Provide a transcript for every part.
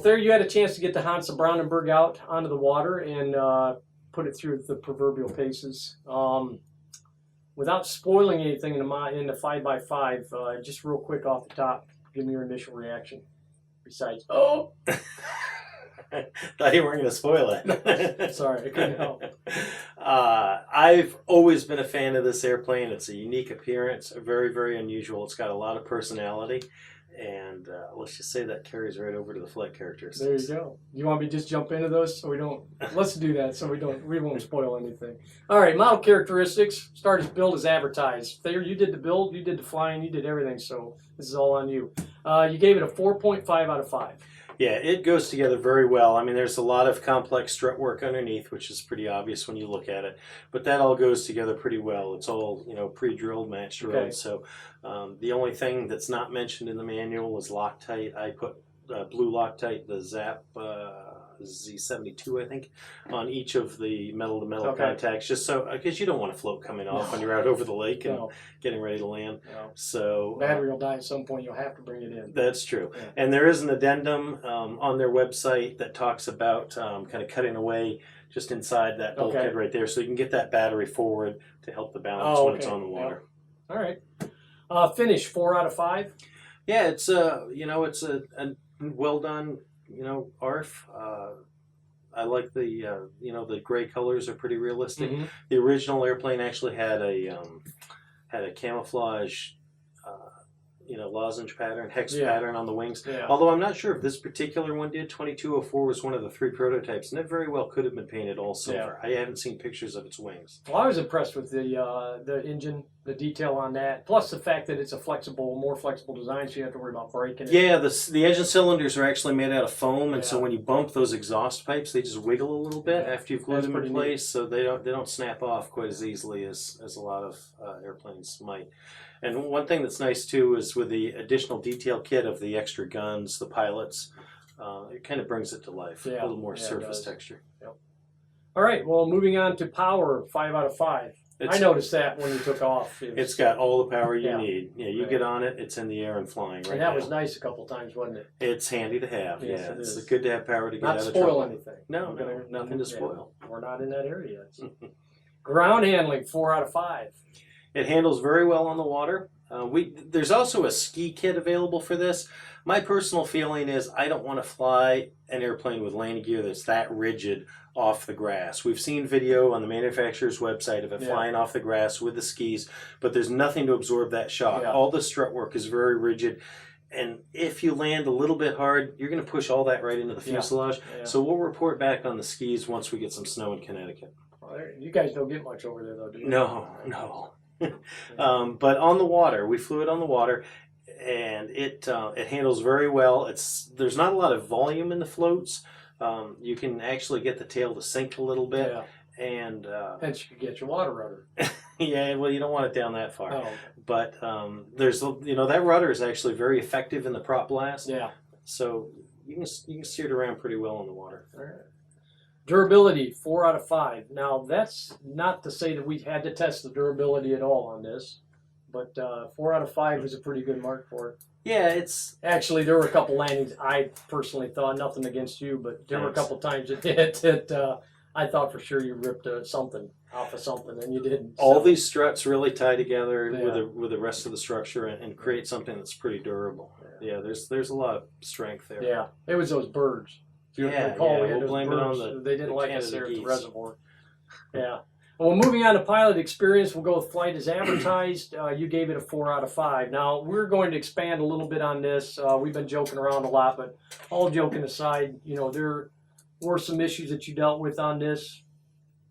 there you had a chance to get the Hansa-Brandenburg out onto the water and put it through the proverbial paces. Without spoiling anything in the 5x5, just real quick off the top, give me your initial reaction. Besides, oh! Thought you weren't going to spoil it. Sorry, I couldn't help. I've always been a fan of this airplane. It's a unique appearance, very, very unusual. It's got a lot of personality, and let's just say that carries right over to the flight characteristics. There you go. You want me to just jump into those so we don't? Let's do that so we won't spoil anything. All right, model characteristics. Start as build as advertised. There, you did the build, you did the flying, you did everything. So this is all on you. You gave it a 4.5 out of 5. Yeah, it goes together very well. I mean, there's a lot of complex strut work underneath, which is pretty obvious when you look at it. But that all goes together pretty well. It's all, pre-drilled, match drilled. Okay. So the only thing that's not mentioned in the manual was Loctite. I put blue Loctite, the Zap Z72, I think, on each of the metal-to-metal contacts, just so, because you don't want a float coming off when you're out over the lake and getting ready to land. So battery will die at some point. You'll have to bring it in. That's true. Yeah. And there is an addendum on their website that talks about kind of cutting away just inside that bulkhead right there, so you can get that battery forward to help the balance when it's on the water. All right. Finish 4 out of 5. Yeah, it's it's a well done. ARF. I like the the gray colors are pretty realistic. Mm-hmm. The original airplane actually had a camouflage lozenge pattern, hex pattern on the wings. Yeah. Although I'm not sure if this particular one did. 2204 was one of the 3 prototypes, and it very well could have been painted all silver. I haven't seen pictures of its wings. Well, I was impressed with the engine, the detail on that, plus the fact that it's a more flexible design, so you have to worry about breaking it. Yeah, the engine cylinders are actually made out of foam, and so when you bump those exhaust pipes, they just wiggle a little bit after you've glued them in place, so they don't snap off quite as easily as a lot of airplanes might. And one thing that's nice too is with the additional detail kit of the extra guns, the pilots, it kind of brings it to life. A little more surface texture. Yep. All right, well, moving on to power, 5 out of 5. I noticed that when you took off. It's got all the power you need. Yeah, you get on it, it's in the air and flying right now. And that was nice a couple times, wasn't it? It's handy to have. Yes, it's good to have power to get out of trouble. Not spoil anything. No, nothing to spoil. We're not in that area yet. Ground handling, 4 out of 5. It handles very well on the water. There's also a ski kit available for this. My personal feeling is I don't want to fly an airplane with landing gear that's that rigid off the grass. We've seen video on the manufacturer's website of it flying off the grass with the skis, but there's nothing to absorb that shock. All the strut work is very rigid, and if you land a little bit hard, you're going to push all that right into the fuselage. So we'll report back on the skis once we get some snow in Connecticut. Well, you guys don't get much over there, though, do you? No. But on the water, we flew it on the water, and it handles very well. There's not a lot of volume in the floats. You can actually get the tail to sink a little bit, and hence you could get your water rudder. Yeah, well, you don't want it down that far. Oh. But there's that rudder is actually very effective in the prop blast. Yeah. So you can steer it around pretty well in the water. All right. Durability, 4 out of 5. Now, that's not to say that we had to test the durability at all on this, but 4 out of 5 is a pretty good mark for it. Yeah, it's... Actually, there were a couple landings I personally thought, nothing against you, but there were a couple times that I thought for sure you ripped something off of something, and you didn't. All these struts really tie together with the rest of the structure and create something that's pretty durable. Yeah, there's a lot of strength there. Yeah, it was those birds. If you recall, we had those blame it birds. on They didn't like us there at the geese. reservoir. Yeah. Well, moving on to pilot experience, we'll go with flight as advertised. You gave it a 4 out of 5. Now, we're going to expand a little bit on this. We've been joking around a lot, but all joking aside, there were some issues that you dealt with on this,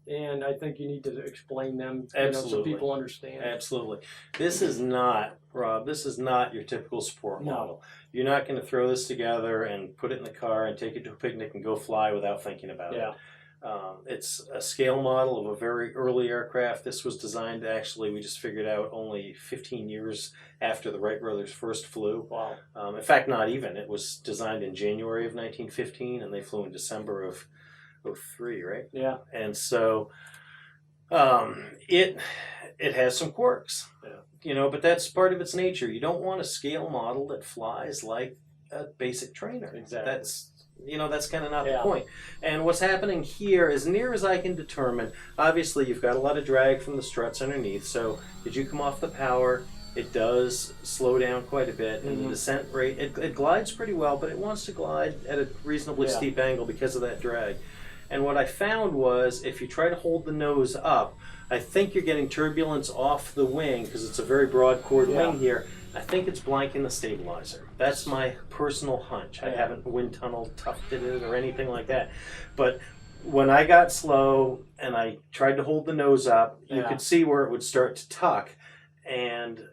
and I think you need to explain them so people understand. Absolutely. This is not, Rob, this is not your typical sport model. You're not going to throw this together and put it in the car and take it to a picnic and go fly without thinking about it. It's a scale model of a very early aircraft. This was designed we just figured out only 15 years after the Wright brothers first flew. Wow. In fact, not even. It was designed in January of 1915, and they flew in December of 03, right? Yeah. And so it has some quirks, but that's part of its nature. You don't want a scale model that flies like a basic trainer. Exactly. you know, that's kind of not the Yeah. point. And what's happening here, as near as I can determine, obviously you've got a lot of drag from the struts underneath. So as you come off the power, it does slow down quite a bit, and the descent rate, it glides pretty well, but it wants to glide at a reasonably steep angle because of that drag. And what I found was, if you try to hold the nose up, I think you're getting turbulence off the wing, because it's a very broad chord wing here. I think it's blanking the stabilizer. That's my personal hunch. I haven't wind tunnel tufted it or anything like that. But when I got slow and I tried to hold the nose up, you could see where it would start to tuck. And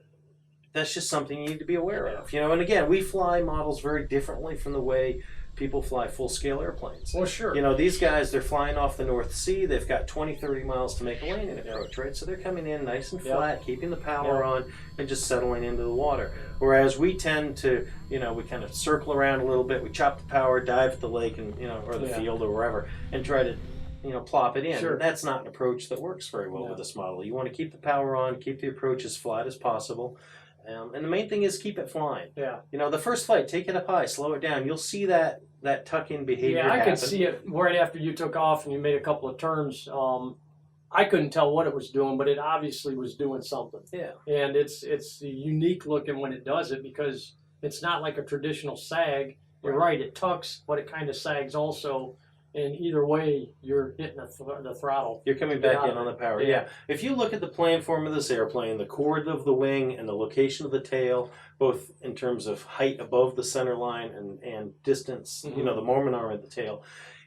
that's just something you need to be aware of. You know, and again, we fly models very differently from the way people fly full-scale airplanes. Well, sure. You know, these guys, they're flying off the North Sea. They've got 20, 30 miles to make a landing approach, right? So they're coming in nice and flat, keeping the power on, and just settling into the water. Whereas we tend to, you know, we kind of circle around a little bit. We chop the power, dive at the lake, and, you know, or the field or wherever, and try to, you know, plop it in. Sure. That's not an approach that works very well with this model. You want to keep the power on, keep the approach as flat as possible. And the main thing is keep it flying. Yeah. You know, the first flight, take it up high, slow it down. You'll see that tuck-in behavior happen. I could see it right after you took off and you made a couple of turns. I couldn't tell what it was doing, but it obviously was doing something. Yeah. And it's unique looking when it does it, because it's not like a traditional sag. You're right, it tucks, but it kind of sags also. And either way, you're hitting the throttle. You're coming back in on the power. Yeah. If you look at the plan form of this airplane, the chord of the wing and the location of the tail, both in terms of height above the center line and distance, you know, the moment arm of the tail,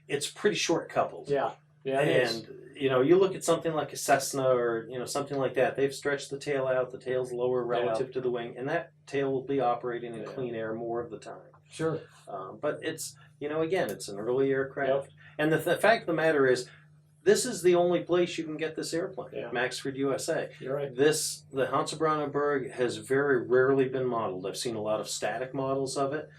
it's pretty short coupled. Yeah. Yeah, it is. You know, you look at something like a Cessna or, you know, something like that. They've stretched the tail out. The tail's lower relative to the wing, and that tail will be operating in clean air more of the time. Sure. But it's, you know, again, it's an early aircraft. And the fact of the matter is, this is the only place you can get this airplane, Maxford, USA. You're right. The Hansa-Brandenburg has very rarely been modeled. I've seen a lot of static models of it.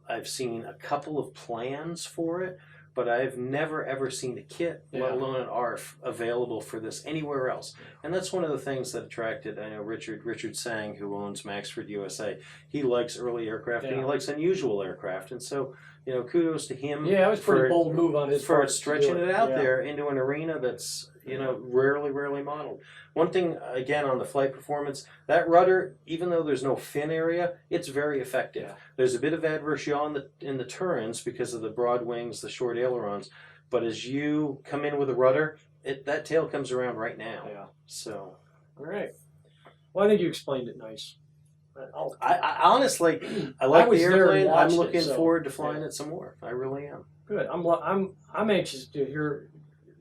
I've seen a couple of plans for it, but I've never ever seen a kit, let alone an ARF, available for this anywhere else. And that's one of the things that attracted, I know Richard Sang, who owns Maxford USA, he likes early aircraft and he likes unusual aircraft. And so, you know, kudos to him. Yeah, it was a pretty bold move on his part. For stretching it out there into an arena that's, you know, rarely modeled. One thing, again, on the flight performance, that rudder, even though there's no fin area, it's very effective. Yeah. There's a bit of adverse yaw in the turns because of the broad wings, the short ailerons, but as you come in with a rudder, that tail comes around right now. Yeah. So. All right. Well, I think you explained it nice. I honestly, I like the airplane. I'm looking forward to flying it some more. I really am. Good. I'm anxious to hear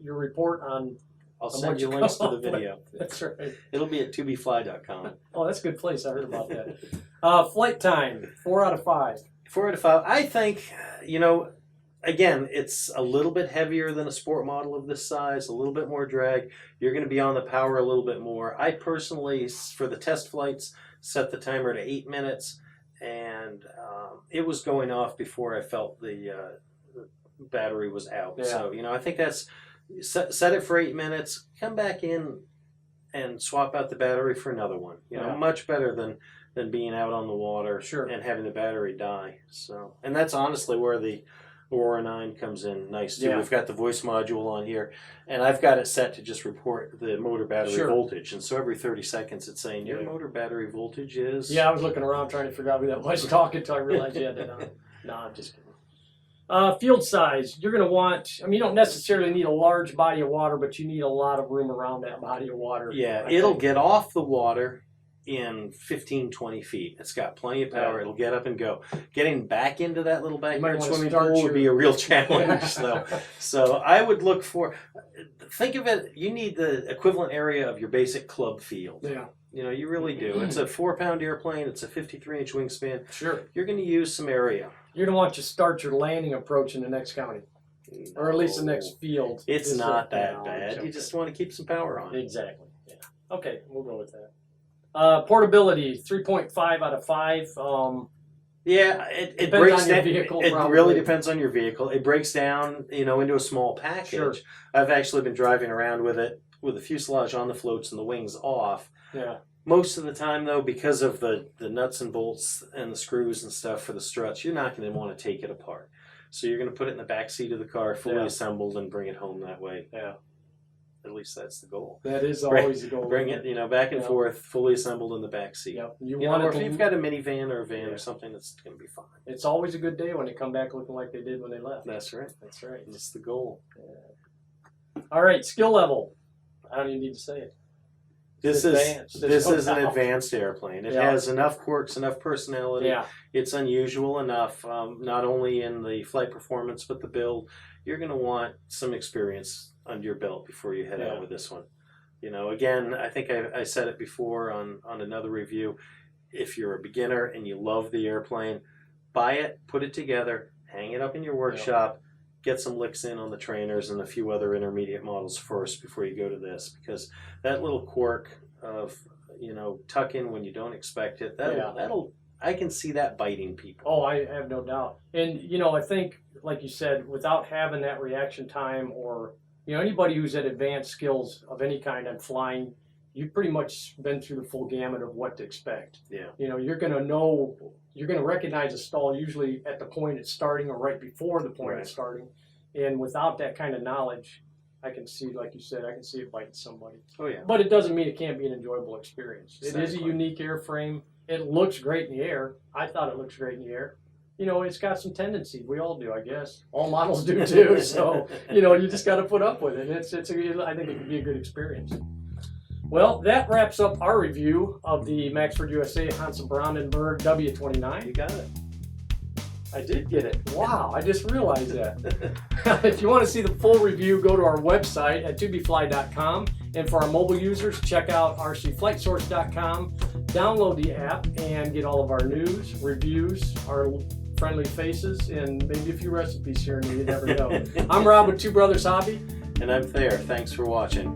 your report on. I'll send you links to the video. That's right. It'll be at tobefly.com. Oh, that's a good place. I heard about that. Flight time, 4 out of 5. 4 out of 5. I think, you know, again, it's a little bit heavier than a sport model of this size, a little bit more drag. You're going to be on the power a little bit more. I personally, for the test flights, set the timer to 8 minutes, and it was going off before I felt the battery was out. Yeah. So, you know, I think that's... Set it for 8 minutes, come back in and swap out the battery for another one. You know, much better than being out on the water and having the battery die. So, and that's honestly where the Aurora 9 comes in nice too. We've got the voice module on here, and I've got it set to just report the motor battery voltage. And so every 30 seconds it's saying, your motor battery voltage is... Yeah, I was looking around trying to figure out who that was talking until I realized you had it on. No, I'm just kidding. Field size, you're going to want, I mean, you don't necessarily need a large body of water, but you need a lot of room around that body of water. Yeah, it'll get off the water in 15, 20 feet. It's got plenty of power. It'll get up and go. Getting back into that little backyard swimming pool would be a real challenge, though. So I would look for, think of it, you need the equivalent area of your basic club field. Yeah. You know, you really do. It's a 4-pound airplane. It's a 53-inch wingspan. Sure. You're going to use some area. You're going to want to start your landing approach in the next county. No. Or at least the next field. It's not that bad. You just want to keep some power on. Exactly. Yeah. Okay, we'll go with that. Portability, 3.5 out of 5. Yeah, it breaks down. It really depends on your vehicle. It breaks down, you know, into a small package. Sure. I've actually been driving around with it with the fuselage on the floats and the wings off. Yeah. Most of the time, though, because of the nuts and bolts and the screws and stuff for the struts, you're not going to want to take it apart. So you're going to put it in the back seat of the car, fully Yeah. assembled, and bring it home that way. Yeah. At least that's the goal. That is always the goal. Bring it, back and Yeah. forth, fully assembled in the back seat. Yep. Or if you've got a minivan or a van Yeah. or something, that's going to be fine. It's always a good day when they come back looking like they did when they left. That's right. That's right. That's the goal. All right, skill level. I don't even need to say it. This Advanced. is an advanced airplane. It Yeah. has enough quirks, enough personality. Yeah. It's unusual enough, not only in the flight performance, but the build. You're going to want some experience under your belt before you head Yeah. out with this one. Again, I think I said it before on another review. If you're a beginner and you love the airplane, buy it, put it together, hang it up in your workshop, get some licks in on the trainers and a few other intermediate models first before you go to this, because that little quirk of tuck in when you don't expect it, that'll I can see that biting people. Oh, I have no doubt. And I think, like you said, without having that reaction time, or anybody who's at advanced skills of any kind on flying, you've pretty much been through the full gamut of what to expect. Yeah. You're gonna recognize a stall usually at the point it's starting or right before the point it's starting. And without that kind of knowledge, I can see, like you said, I can see it biting somebody. Oh yeah. But it doesn't mean it can't be an enjoyable experience. Exactly. It is a unique airframe. It looks great in the air. I thought it looks great in the air. It's got some tendency. We all do, I guess. All models do too. So, you just got to put up with it. I think it could be a good experience. Well, that wraps up our review of the Maxford USA Hansa-Brandenburg W.29. You got it. I did get it. Wow, I just realized that. If you want to see the full review, go to our website at tubefly.com. And for our mobile users, check out rcflightsource.com, download the app, and get all of our news, reviews, our friendly faces, and maybe a few recipes here and there. You never know. I'm Rob with Two Brothers Hobby. And I'm Thayer. Thanks for watching.